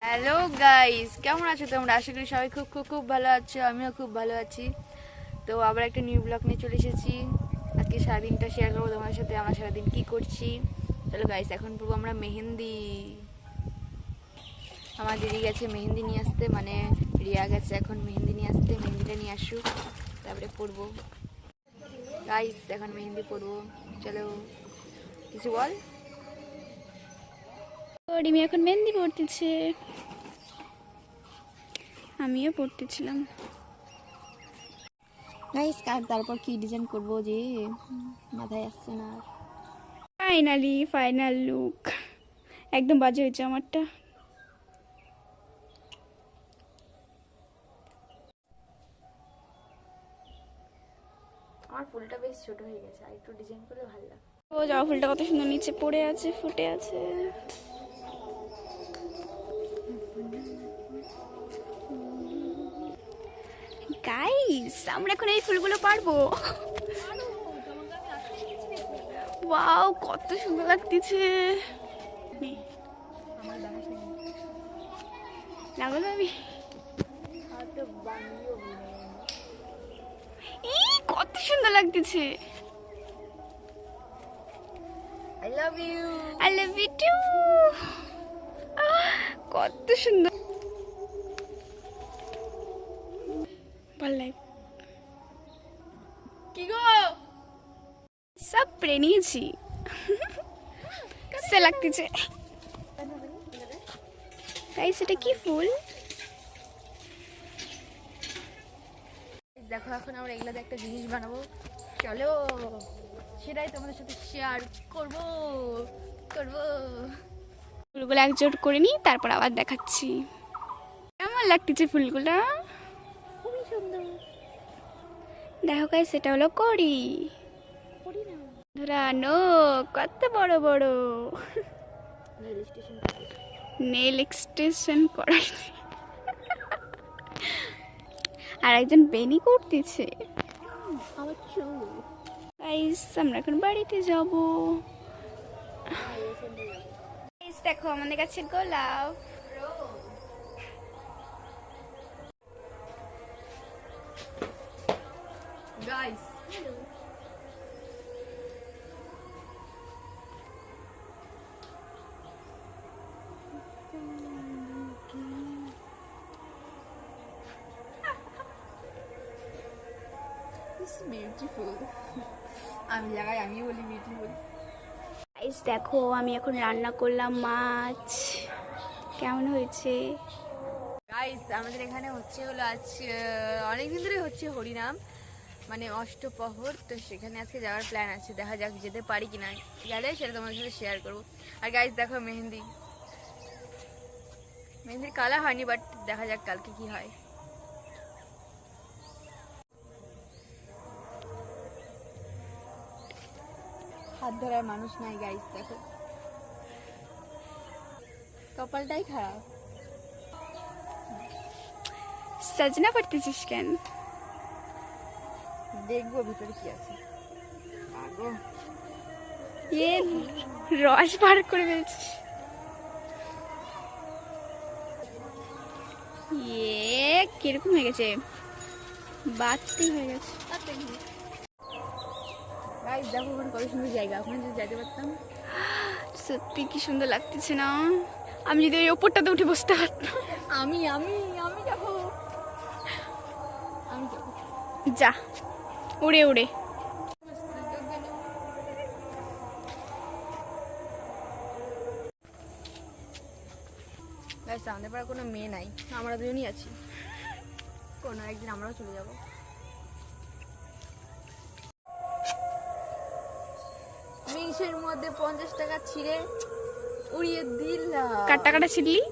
Hello guys, কেমন আছো তোমরা? আশা করি সবাই খুব খুব খুব ভালো আছো। আমিও খুব ভালো আছি। তো আবার একটা নিউ ব্লগ নিয়ে চলে এসেছি। আজকে সারাদিনটা শেয়ার করবো তোমাদের সাথে আমরা সারাদিন কি করছি। চলো গাইস, এখন পড়বো আমরা মেহেন্দি। আমার দিদি গেছে মেহেন্দি নিয়ে আসতে, মানে রিয়া গেছে এখন মেহেন্দি নিয়ে আসতে। মেহেন্দিটা নিয়ে আসুক, তারপরে পড়বো গাইস। এখন মেহেন্দি পড়বো, চলো কিছু বল। রিমি এখন মেহেন্দি পড়তেছে, আমিও পড়তেছিলাম। গাইস তারপর কি ডিজাইন করবো যে মাথায় আসছে না। ফাইনাল লুক একদম বাজে হয়েছে আমারটা। আমার ফুলটা বেশ ছোট হয়ে গেছে, আর একটু ডিজাইন করলে ভালো লাগে। ও জবা ফুলটা কত সুন্দর নিচে পড়ে আছে, ফুটে আছে। গাইস আমরা এখন এই ফুলগুলো পারবো। ওয়াও কত সুন্দর লাগতেছে। লাগলো আমি কত সুন্দর লাগতেছে। I love you. I love you too. কত সুন্দর, ভালো লাগে। কি গো, সব পরে নিয়েছি, সে লাগতেছে। গাইস এটা কি ফুল? দেখো এখন আমরা এগুলাতে একটা জিনিস বানাবো, চলো সেটাই তোমাদের সাথে শেয়ার করবো। ফুলগুলো একজোট করে নিই, তারপর আবার দেখাচ্ছি। কেমন লাগতেছে ফুলগুলা? খুবই সুন্দর। দেখো গাইস এটা হলো কড়ি। ধরানো কত বড় বড় নেল এক্সটেনশন করা। আর একজন বেনি করতেছে। গাইস আমরা এখন বাড়িতে যাব। গাইস দেখো আমাদের কাছে গোলাপ। Guys beautiful. আমি জায়গায় আমিও বলি বিউটিফুল। গাইস দেখো আমি এখন রান্না করলাম মাছ, কেমন হয়েছে? গাইস আমাদের এখানে হচ্ছে হলো আজ অনেকদিন ধরে হচ্ছে হরিনাম, মানে অষ্টপ্রহর। তো সেখানে আজকে যাওয়ার প্ল্যান আছে, দেখা যাক যেতে পারি কিনা। গেলে সেটা তোমাদের সাথে শেয়ার করবো। আর গাইস দেখো মেহেন্দির কালার হয়নি, বাট দেখা যাক কালকে কি হয়। হাত ধরার মানুষ নাই গাইস, দেখো কপালটাই খারাপ। সাজনা করতেছিস কেন? দেখবো ভিতরে কি আছে। এ রস বার করে ফেলছিস। কিরকম হয়ে গেছে, বাতি হয়ে গেছে। গাইস দেখো ওখানে কত সুন্দর জায়গা, ওখানে যদি যেতে পারতাম। সত্যি কি সুন্দর লাগতেছে না? আমি যদি ওই ওপরটাতে উঠে বসতে পারতাম। আমি আমি আমি যাবো, আমি যাবো। যা উড়ে উড়ে। গাইস আমাদের পাড়ায় কোনো মেয়ে নাই, আমরা দুজনই আছি। কোনো একদিন আমরাও চলে যাবো। মিনিশের মধ্যে 50 টাকা ছিঁড়ে উড়িয়ে দিলাম। কাটা কাটা ছিড়লি?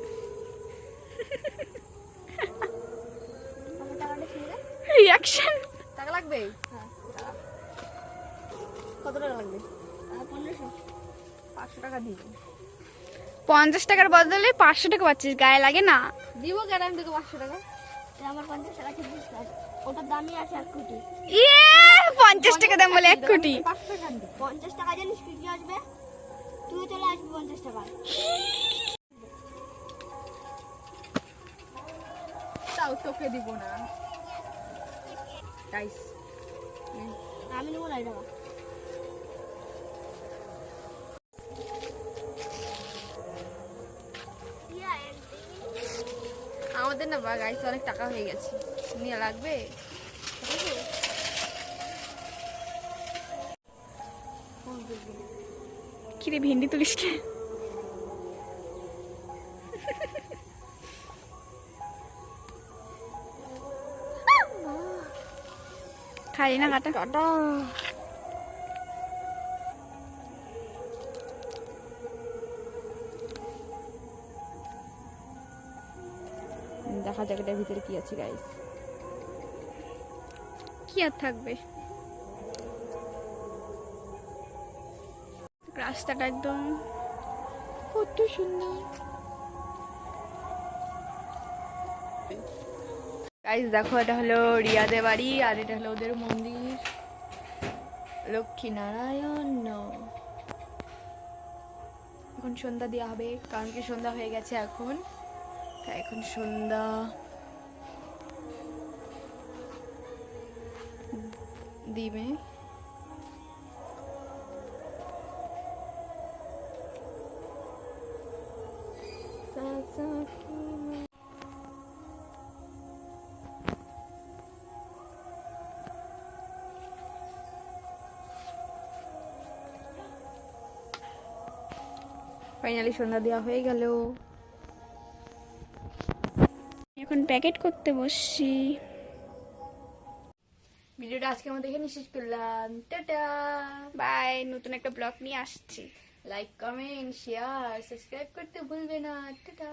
রিয়াকশন। টাকা লাগবে? হ্যাঁ। কত টাকা লাগবে? 1500। 500 টাকা দিব। 50 টাকার বদলে 500 টাকা পাচ্ছিস, গায়ে লাগে না? দিব কেন আমি তোকে 500 টাকা? আমার 50 টাকা ছিল, ওটার দামই আছে 1 কোটি। 50 টাকা দাম বলে 1 কোটি। 50 টাকা জানিস কি কি আসবে? তুই চলে আসবি 50 টাকা। তাও তোকে দিব না গাইস। আমি নেবো না এটা। আমাদের না গাইস অনেক টাকা হয়ে গেছে, নিয়ে লাগবে। কিরে ভেন্ডি তুলিস কে? খাই না কাটা টাটা। দেখা যাক এটার ভিতরে কি আছে গাইস। কি আর থাকবে, রাস্তাটা একদম কত সুন্দর গাইস। দেখো এটা হলো রিয়াদের বাড়ি আর এটা হলো ওদের মন্দির লক্ষ্মী নারায়ণ। এখন সন্ধ্যা দেওয়া হবে কারণ কি সন্ধ্যা হয়ে গেছে এখন, তাই এখন সন্ধ্যা দিবে। ফাইনালি সন্ধ্যা দেওয়া হয়ে গেল। এখন প্যাকেট করতে বসছি। ভিডিওটা আজকে আমাদের এখানে শেষ করলাম। টাটা, বাই, নতুন একটা ব্লগ নিয়ে আসছি। লাইক কমেন্ট শেয়ার সাবস্ক্রাইব করতে ভুলবে না। টাটা।